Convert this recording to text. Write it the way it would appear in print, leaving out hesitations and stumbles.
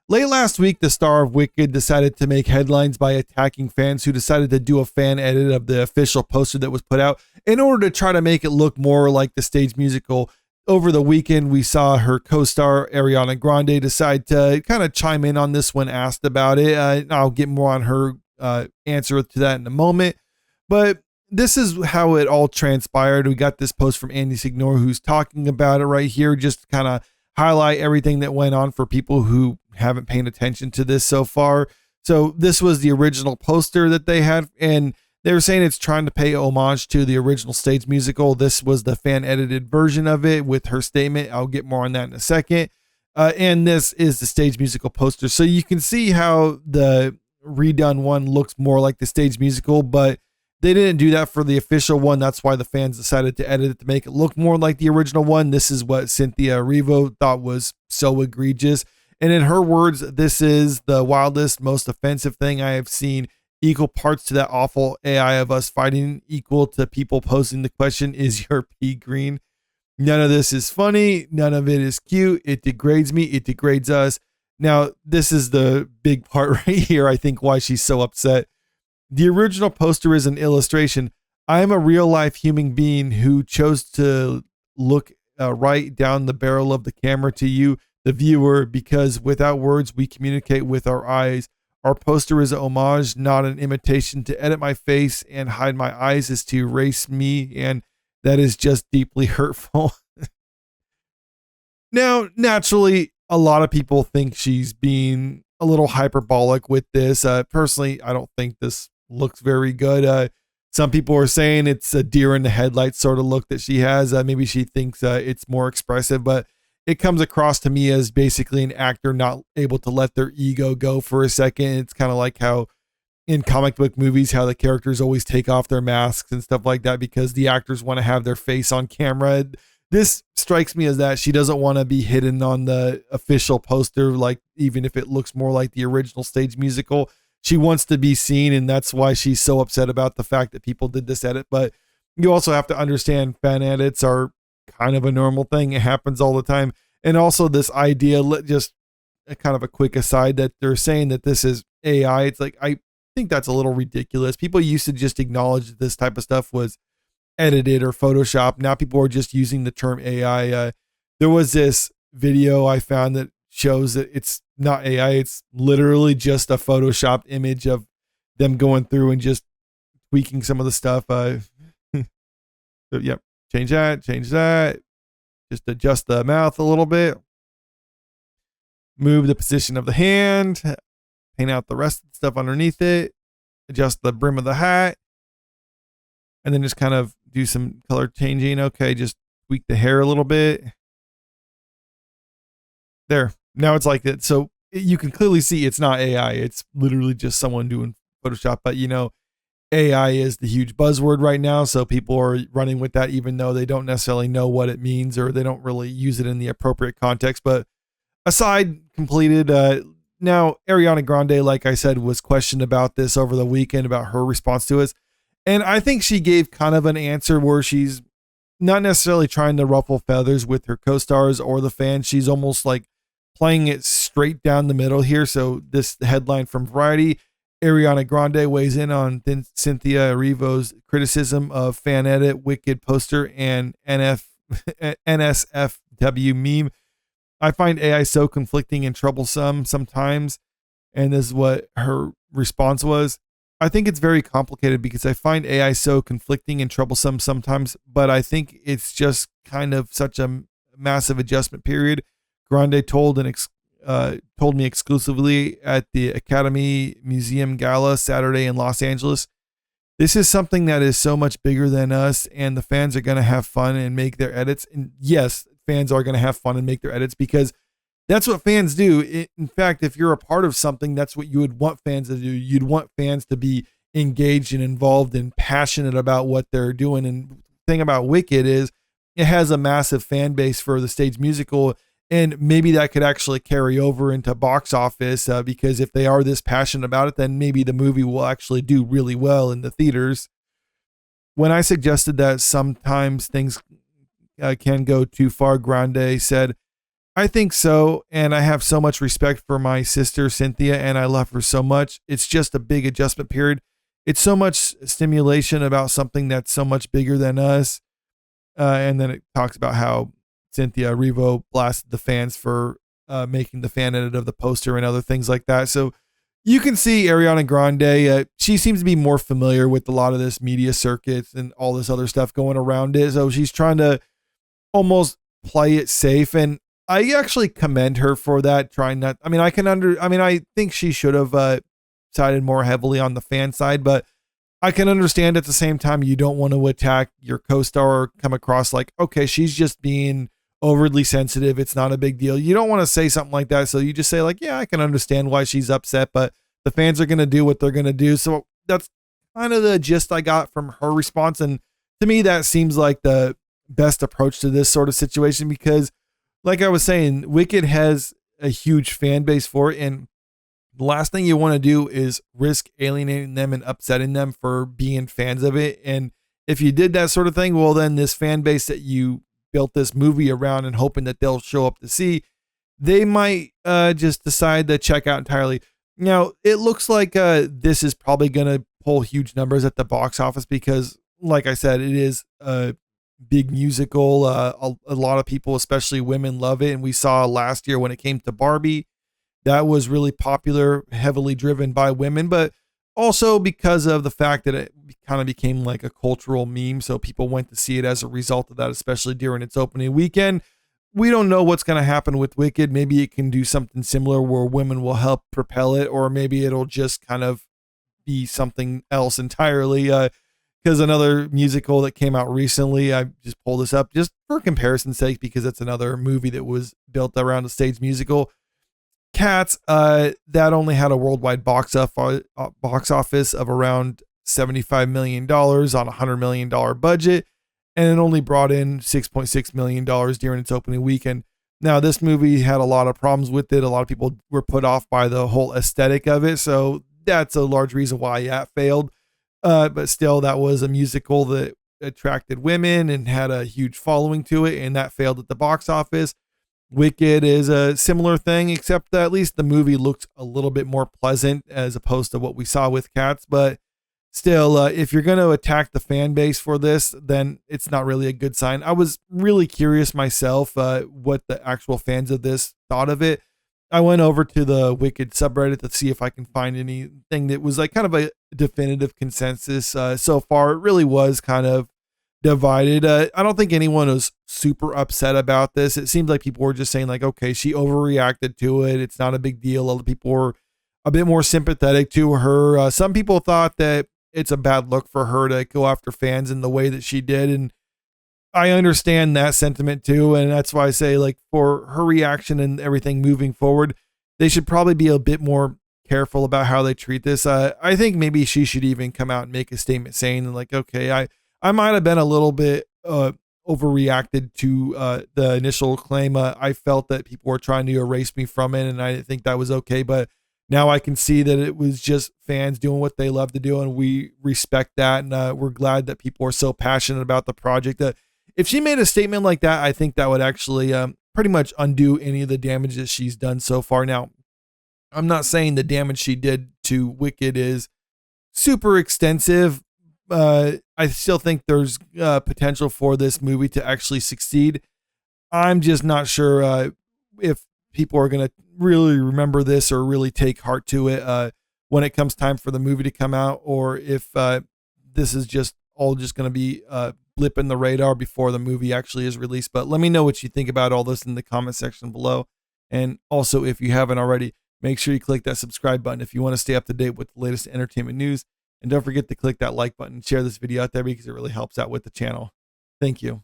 Late last week, the star of Wicked decided to make headlines by attacking fans who decided to do a fan edit of the official poster that was put out in order to try to make it look more like the stage musical. Over the weekend, we saw her co-star Ariana Grande decide to kind of chime in on this when asked about it. I'll get more on her answer to that in a moment. But this is how it all transpired. We got this post from Andy Signore who's talking about it right here, just to kind of highlight everything that went on for people who haven't paid attention to this so far. So this was the original poster that they had, and they were saying it's trying to pay homage to the original stage musical. This was the fan edited version of it with her statement. I'll get more on that in a second. And this is the stage musical poster. So you can see how the redone one looks more like the stage musical, but they didn't do that for the official one. That's why the fans decided to edit it to make it look more like the original one. This is what Cynthia Erivo thought was so egregious. And in her words, this is the wildest, most offensive thing I have seen. Equal parts to that awful AI of us fighting, equal to people posing the question, is your pea green? None of this is funny. None of it is cute. It degrades me. It degrades us. Now, this is the big part right here. I think why she's so upset. The original poster is an illustration. I am a real life human being who chose to look right down the barrel of the camera to you, the viewer, because without words, we communicate with our eyes. Our poster is a homage, not an imitation. To edit my face and hide my eyes is to erase me, and that is just deeply hurtful. Now, naturally, a lot of people think she's being a little hyperbolic with this. Personally, I don't think this looks very good. Some people are saying it's a deer in the headlights sort of look that she has. Maybe she thinks it's more expressive, but it comes across to me as basically an actor not able to let their ego go for a second. It's kind of like how in comic book movies, how the characters always take off their masks and stuff like that because the actors want to have their face on camera. This strikes me as that she doesn't want to be hidden on the official poster, like even if it looks more like the original stage musical. She wants to be seen, and that's why she's so upset about the fact that people did this edit. But you also have to understand fan edits are kind of a normal thing. It happens all the time. And also this idea, just a kind of a quick aside, that they're saying that this is AI. It's like, I think that's a little ridiculous. People used to just acknowledge that this type of stuff was edited or Photoshop. Now people are just using the term AI. There was this video I found that shows that it's not AI. It's literally just a Photoshopped image of them going through and just tweaking some of the stuff. So, yep. Change that. Just adjust the mouth a little bit. Move the position of the hand. Paint out the rest of the stuff underneath it. Adjust the brim of the hat. And then just kind of do some color changing. Okay, just tweak the hair a little bit. There. Now it's like that. So you can clearly see it's not AI. It's literally just someone doing Photoshop. But, you know, AI is the huge buzzword right now, so people are running with that even though they don't necessarily know what it means or they don't really use it in the appropriate context. But aside completed, now Ariana Grande, like I said, was questioned about this over the weekend about her response to it. And I think she gave kind of an answer where she's not necessarily trying to ruffle feathers with her co-stars or the fans. She's almost like playing it straight down the middle here. So this headline from Variety: Ariana Grande weighs in on Cynthia Erivo's criticism of fan edit, Wicked poster, and NSFW meme. I find AI so conflicting and troublesome sometimes. And this is what her response was. I think it's very complicated because I find AI so conflicting and troublesome sometimes, but I think it's just kind of such a massive adjustment period. Grande told me exclusively at the Academy Museum Gala Saturday in Los Angeles. This is something that is so much bigger than us, and the fans are going to have fun and make their edits. And yes, fans are going to have fun and make their edits because that's what fans do. In fact, if you're a part of something, that's what you would want fans to do. You'd want fans to be engaged and involved and passionate about what they're doing. And the thing about Wicked is it has a massive fan base for the stage musical. And maybe that could actually carry over into box office because if they are this passionate about it, then maybe the movie will actually do really well in the theaters. When I suggested that sometimes things can go too far, Grande said, I think so. And I have so much respect for my sister, Cynthia, and I love her so much. It's just a big adjustment period. It's so much stimulation about something that's so much bigger than us. And then it talks about how Cynthia Erivo blasted the fans for making the fan edit of the poster and other things like that. So you can see Ariana Grande. She seems to be more familiar with a lot of this media circuits and all this other stuff going around it. So she's trying to almost play it safe. And I actually commend her for that. Trying not, I mean, I think she should have sided more heavily on the fan side, but I can understand at the same time, you don't want to attack your co-star or come across like, okay, she's just being overly sensitive. It's not a big deal. You don't want to say something like that. So you just say like, yeah, I can understand why she's upset, but the fans are going to do what they're going to do. So that's kind of the gist I got from her response. And to me, that seems like the best approach to this sort of situation, because like I was saying, Wicked has a huge fan base for it. And the last thing you want to do is risk alienating them and upsetting them for being fans of it. And if you did that sort of thing, well, then this fan base that you built this movie around and hoping that they'll show up to see, they might just decide to check out entirely. Now, it looks like this is probably going to pull huge numbers at the box office because, like I said, it is a big musical. A lot of people, especially women, love it. And we saw last year when it came to Barbie, that was really popular, heavily driven by women, but also because of the fact that it kind of became like a cultural meme. So people went to see it as a result of that, especially during its opening weekend. We don't know what's going to happen with Wicked. Maybe it can do something similar where women will help propel it, or maybe it'll just kind of be something else entirely. Because another musical that came out recently, I just pulled this up just for comparison's sake, because it's another movie that was built around a stage musical. Cats, that only had a worldwide box office of around $75 million on a $100 million budget, and it only brought in $6.6 million during its opening weekend. Now, this movie had a lot of problems with it. A lot of people were put off by the whole aesthetic of it, so that's a large reason why that failed. But still, that was a musical that attracted women and had a huge following to it, and that failed at the box office. Wicked is a similar thing, except that at least the movie looked a little bit more pleasant as opposed to what we saw with Cats. But still, if you're going to attack the fan base for this, then it's not really a good sign. I was really curious myself what the actual fans of this thought of it. I went over to the Wicked subreddit to see if I can find anything that was like kind of a definitive consensus. So far, it really was kind of divided. I don't think anyone was super upset about this. It seemed like people were just saying like, okay, she overreacted to it. It's not a big deal. Other people were a bit more sympathetic to her. Some people thought that it's a bad look for her to go after fans in the way that she did. And I understand that sentiment too. And that's why I say like for her reaction and everything moving forward, they should probably be a bit more careful about how they treat this. I think maybe she should even come out and make a statement saying like, okay, I might have been a little bit overreacted to the initial claim. I felt that people were trying to erase me from it, and I think that was okay. But now I can see that it was just fans doing what they love to do, and we respect that. And we're glad that people are so passionate about the project. If she made a statement like that, I think that would actually pretty much undo any of the damage that she's done so far. Now, I'm not saying the damage she did to Wicked is super extensive. I still think there's potential for this movie to actually succeed. I'm just not sure if people are going to really remember this or really take heart to it when it comes time for the movie to come out, or if this is just all just going to be a blip in the radar before the movie actually is released. But let me know what you think about all this in the comment section below. And also, if you haven't already, make sure you click that subscribe button if you want to stay up to date with the latest entertainment news. And don't forget to click that like button and share this video out there because it really helps out with the channel. Thank you.